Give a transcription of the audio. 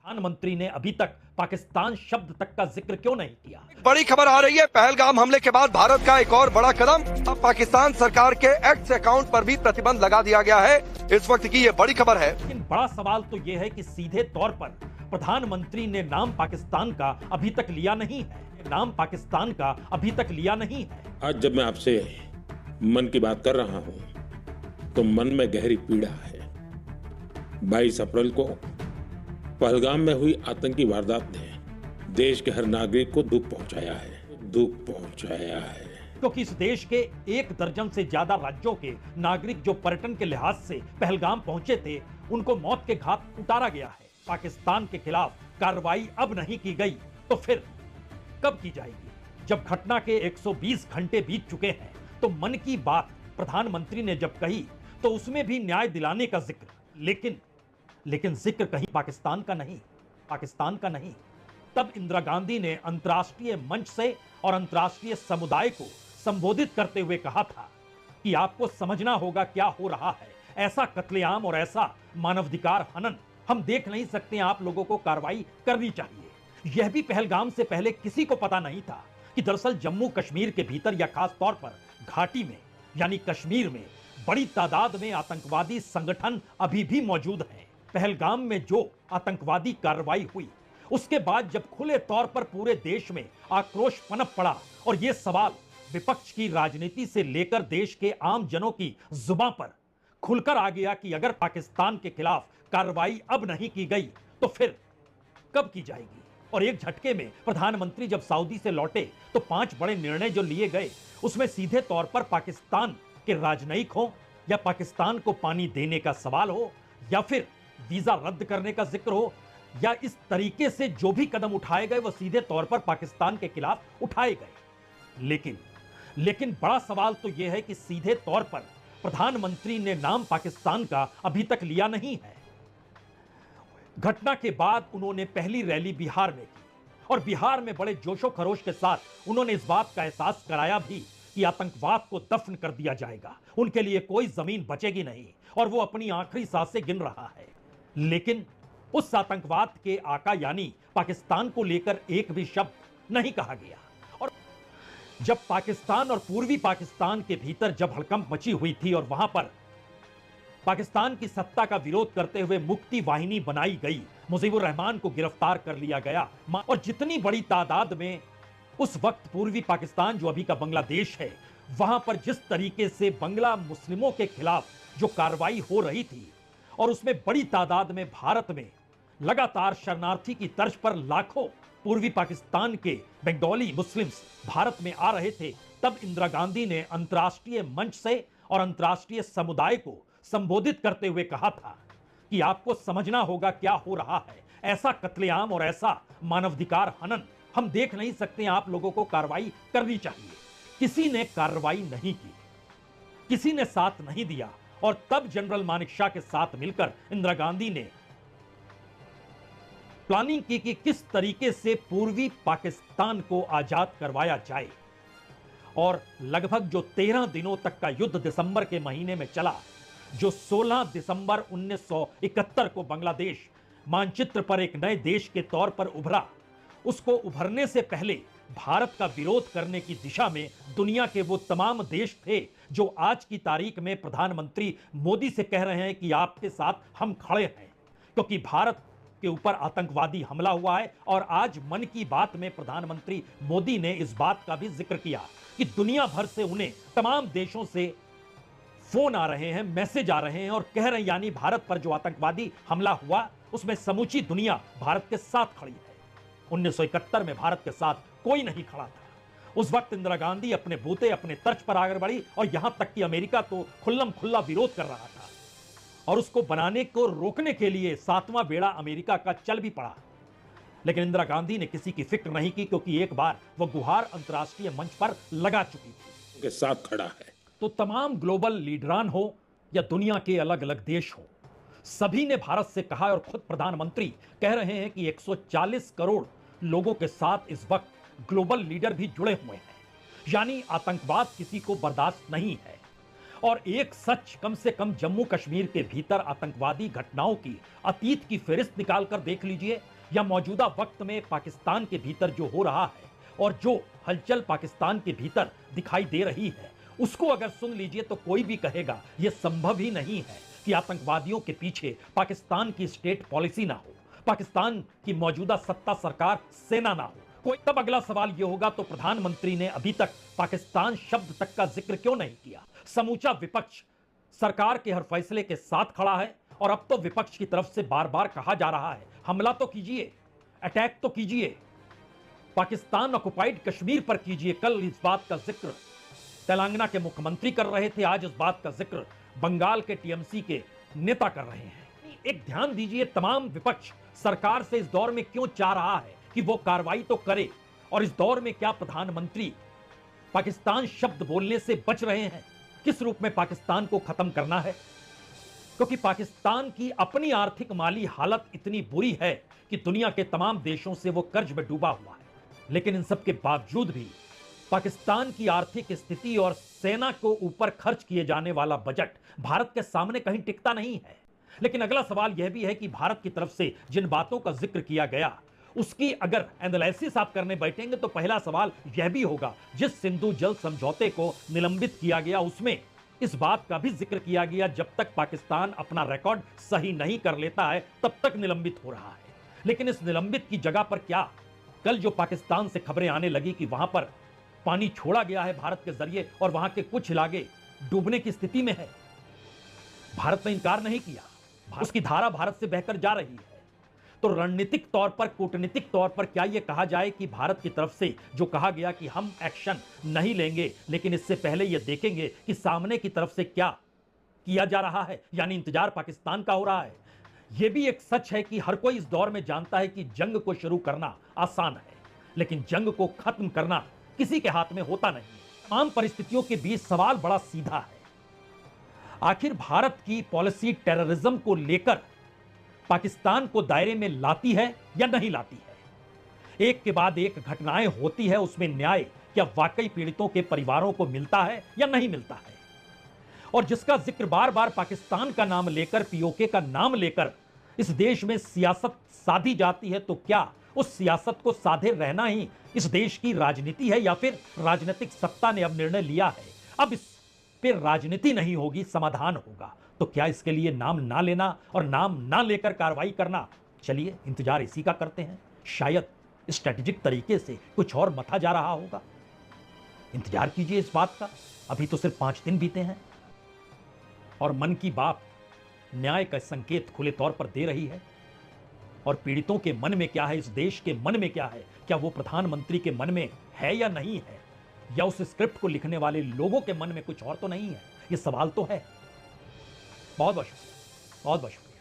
प्रधानमंत्री ने अभी तक पाकिस्तान शब्द तक का जिक्र क्यों नहीं किया? बड़ी खबर आ रही है, पहलगाम हमले के बाद भारत का एक और बड़ा कदम। अब पाकिस्तान सरकार के एक्स अकाउंट पर भी प्रतिबंध लगा दिया गया है। इस वक्त की ये बड़ी खबर है। लेकिन बड़ा सवाल तो ये है कि सीधे तौर पर प्रधानमंत्री ने नाम पाकिस्तान का अभी तक लिया नहीं है। नाम पाकिस्तान का अभी तक लिया नहीं है। आज जब मैं आपसे मन की बात कर रहा हूं तो मन में गहरी पीड़ा है। 22 अप्रैल को पहलगाम में हुई आतंकी वारदात ने देश के हर नागरिक को दुख पहुंचाया है। क्योंकि इस देश के 1 दर्जन से ज्यादा राज्यों के नागरिक जो पर्यटन के लिहाज से पहलगाम पहुंचे थे, उनको मौत के घाट उतारा गया है। पाकिस्तान के खिलाफ कार्रवाई अब नहीं की गई तो फिर कब की जाएगी? जब घटना के 120 घंटे बीत चुके हैं तो मन की बात प्रधानमंत्री ने जब कही तो उसमें भी न्याय दिलाने का जिक्र, लेकिन जिक्र कहीं पाकिस्तान का नहीं। तब इंदिरा गांधी ने अंतर्राष्ट्रीय मंच से और अंतर्राष्ट्रीय समुदाय को संबोधित करते हुए कहा था कि आपको समझना होगा क्या हो रहा है। ऐसा कत्लेआम और ऐसा मानवाधिकार हनन हम देख नहीं सकते। आप लोगों को कार्रवाई करनी चाहिए। यह भी पहलगाम से पहले किसी को पता नहीं था कि दरअसल जम्मू कश्मीर के भीतर या खास तौर पर घाटी में यानी कश्मीर में बड़ी तादाद में आतंकवादी संगठन अभी भी मौजूद हैं। पहलगाम में जो आतंकवादी कार्रवाई हुई उसके बाद जब खुले तौर पर पूरे देश में आक्रोश पनप पड़ा और यह सवाल विपक्ष की राजनीति से लेकर देश के आम जनों की जुबान पर खुलकर आ गया कि अगर पाकिस्तान के खिलाफ कार्रवाई अब नहीं की गई तो फिर कब की जाएगी। और एक झटके में प्रधानमंत्री जब सऊदी से लौटे तो 5 बड़े निर्णय जो लिए गए उसमें सीधे तौर पर पाकिस्तान के राजनयिक हो या पाकिस्तान को पानी देने का सवाल हो या फिर वीजा रद्द करने का जिक्र हो या इस तरीके से जो भी कदम उठाए गए वो सीधे तौर पर पाकिस्तान के खिलाफ उठाए गए। लेकिन बड़ा सवाल तो यह है कि सीधे तौर पर प्रधानमंत्री ने नाम पाकिस्तान का अभी तक लिया नहीं है। घटना के बाद उन्होंने पहली रैली बिहार में की और बिहार में बड़े जोशो खरोश के साथ उन्होंने इस बात का एहसास कराया भी कि आतंकवाद को दफन कर दिया जाएगा, उनके लिए कोई जमीन बचेगी नहीं और वो अपनी आखिरी सांसें गिन रहा है। लेकिन उस आतंकवाद के आका यानी पाकिस्तान को लेकर एक भी शब्द नहीं कहा गया। और जब पाकिस्तान और पूर्वी पाकिस्तान के भीतर जब हड़कंप मची हुई थी और वहां पर पाकिस्तान की सत्ता का विरोध करते हुए मुक्ति वाहिनी बनाई गई, मुजीबुर रहमान को गिरफ्तार कर लिया गया और जितनी बड़ी तादाद में उस वक्त पूर्वी पाकिस्तान जो अभी का बांग्लादेश है वहां पर जिस तरीके से बंगला मुस्लिमों के खिलाफ जो कार्रवाई हो रही थी और उसमें बड़ी तादाद में भारत में लगातार शरणार्थी की तर्ज पर लाखों पूर्वी पाकिस्तान के बंगाली मुस्लिम्स भारत में आ रहे थे, तब इंदिरा गांधी ने अंतर्राष्ट्रीय मंच से और अंतर्राष्ट्रीय समुदाय को संबोधित करते हुए कहा था कि आपको समझना होगा क्या हो रहा है। ऐसा कत्लेआम और ऐसा मानवाधिकार हनन हम देख नहीं सकते। आप लोगों को कार्रवाई करनी चाहिए। किसी ने कार्रवाई नहीं की, किसी ने साथ नहीं दिया और तब जनरल मानेकशॉ के साथ मिलकर इंदिरा गांधी ने प्लानिंग की कि किस तरीके से पूर्वी पाकिस्तान को आजाद करवाया जाए। और लगभग जो 13 दिनों तक का युद्ध दिसंबर के महीने में चला, जो 16 दिसंबर 1971 को बांग्लादेश मानचित्र पर एक नए देश के तौर पर उभरा, उसको उभरने से पहले भारत का विरोध करने की दिशा में दुनिया के वो तमाम देश थे जो आज की तारीख में प्रधानमंत्री मोदी से कह रहे हैं कि आपके साथ हम खड़े हैं, क्योंकि भारत के ऊपर आतंकवादी हमला हुआ है। और आज मन की बात में प्रधानमंत्री मोदी ने इस बात का भी जिक्र किया कि दुनिया भर से उन्हें तमाम देशों से फोन आ रहे हैं, मैसेज आ रहे हैं और कह रहे हैं यानी भारत पर जो आतंकवादी हमला हुआ उसमें समूची दुनिया भारत के साथ खड़ी है। 1971 में भारत के साथ कोई नहीं खड़ा था। उस वक्त इंदिरा गांधी अपने बूते अपने तर्ज पर आगे बढ़ी और यहां तक कि अमेरिका तो खुल्लम खुल्ला विरोध कर रहा था और उसको बनाने को रोकने के लिए 7वां बेड़ा अमेरिका का चल भी पड़ा। लेकिन इंदिरा गांधी ने किसी की फिक्र नहीं की, क्योंकि एक बार वह गुहार अंतर्राष्ट्रीय मंच पर लगा चुकी थी। के साथ खड़ा है। तो तमाम ग्लोबल लीडरान हो या दुनिया के अलग अलग देश हो, सभी ने भारत से कहा और खुद प्रधानमंत्री कह रहे हैं कि 140 करोड़ लोगों के साथ इस वक्त ग्लोबल लीडर भी जुड़े हुए हैं, यानी आतंकवाद किसी को बर्दाश्त नहीं है। और एक सच कम से कम जम्मू कश्मीर के भीतर आतंकवादी घटनाओं की अतीत की फहरिस्त निकालकर देख लीजिए या मौजूदा वक्त में पाकिस्तान के भीतर जो हो रहा है और जो हलचल पाकिस्तान के भीतर दिखाई दे रही है, उसको अगर सुन लीजिए तो कोई भी कहेगा यह संभव ही नहीं है कि आतंकवादियों के पीछे पाकिस्तान की स्टेट पॉलिसी ना हो, पाकिस्तान की मौजूदा सत्ता सरकार सेना ना हो। कोई तब अगला सवाल यह होगा तो प्रधानमंत्री ने अभी तक पाकिस्तान शब्द तक का जिक्र क्यों नहीं किया? समूचा विपक्ष सरकार के हर फैसले के साथ खड़ा है और अब तो विपक्ष की तरफ से बार बार कहा जा रहा है हमला तो कीजिए, अटैक तो कीजिए, पाकिस्तान ऑक्युपाइड कश्मीर पर कीजिए। कल इस बात का जिक्र तेलंगाना के मुख्यमंत्री कर रहे थे, आज इस बात का जिक्र बंगाल के टीएमसी के नेता कर रहे हैं। एक ध्यान दीजिए, तमाम विपक्ष सरकार से इस दौर में क्यों चाह रहा है कि वो कार्रवाई तो करे, और इस दौर में क्या प्रधानमंत्री पाकिस्तान शब्द बोलने से बच रहे हैं? किस रूप में पाकिस्तान को खत्म करना है? क्योंकि पाकिस्तान की अपनी आर्थिक माली हालत इतनी बुरी है कि दुनिया के तमाम देशों से वो कर्ज में डूबा हुआ है। लेकिन इन सब के बावजूद भी पाकिस्तान की आर्थिक स्थिति और सेना को ऊपर खर्च किए जाने वाला बजट भारत के सामने कहीं टिकता नहीं है। लेकिन अगला सवाल यह भी है कि भारत की तरफ से जिन बातों का जिक्र किया गया उसकी अगर एनालिसिस आप करने बैठेंगे तो पहला सवाल यह भी होगा, जिस सिंधु जल समझौते को निलंबित किया गया उसमें इस बात का भी जिक्र किया गया जब तक पाकिस्तान अपना रिकॉर्ड सही नहीं कर लेता है तब तक निलंबित हो रहा है। लेकिन इस निलंबित की जगह पर क्या कल जो पाकिस्तान से खबरें आने लगी कि वहां पर पानी छोड़ा गया है भारत के जरिए और वहां के कुछ इलाके डूबने की स्थिति में है, भारत ने इनकार नहीं किया, उसकी धारा भारत से बहकर जा रही है। तो रणनीतिक तौर पर, कूटनीतिक तौर पर क्या यह कहा जाए कि भारत की तरफ से जो कहा गया कि हम एक्शन नहीं लेंगे लेकिन इससे पहले यह देखेंगे कि सामने की तरफ से क्या किया जा रहा है, यानी इंतजार पाकिस्तान का हो रहा है। यह भी एक सच है कि हर कोई इस दौर में जानता है कि जंग को शुरू करना आसान है लेकिन जंग को खत्म करना किसी के हाथ में होता नहीं। आम परिस्थितियों के बीच सवाल बड़ा सीधा है, आखिर भारत की पॉलिसी टेररिज्म को लेकर पाकिस्तान को दायरे में लाती है या नहीं लाती है? एक के बाद एक घटनाएं होती है, उसमें न्याय क्या वाकई पीड़ितों के परिवारों को मिलता है या नहीं मिलता है? और जिसका जिक्र बार बार पाकिस्तान का नाम लेकर, पीओके का नाम लेकर इस देश में सियासत साधी जाती है, तो क्या उस सियासत को साधे रहना ही इस देश की राजनीति है या फिर राजनीतिक सत्ता ने अब निर्णय लिया है अब इस पे राजनीति नहीं होगी, समाधान होगा? तो क्या इसके लिए नाम ना लेना और नाम ना लेकर कार्रवाई करना? चलिए इंतजार इसी का करते हैं, शायद स्ट्रेटेजिक तरीके से कुछ और मथा जा रहा होगा। इंतजार कीजिए इस बात का, अभी तो सिर्फ 5 दिन बीते हैं और मन की बात न्याय का संकेत खुले तौर पर दे रही है। और पीड़ितों के मन में क्या है, इस देश के मन में क्या है, क्या वो प्रधानमंत्री के मन में है या नहीं है, या उस स्क्रिप्ट को लिखने वाले लोगों के मन में कुछ और तो नहीं है? ये सवाल तो है। बहुत बहुत शुक्रिया, बहुत बहुत शुक्रिया।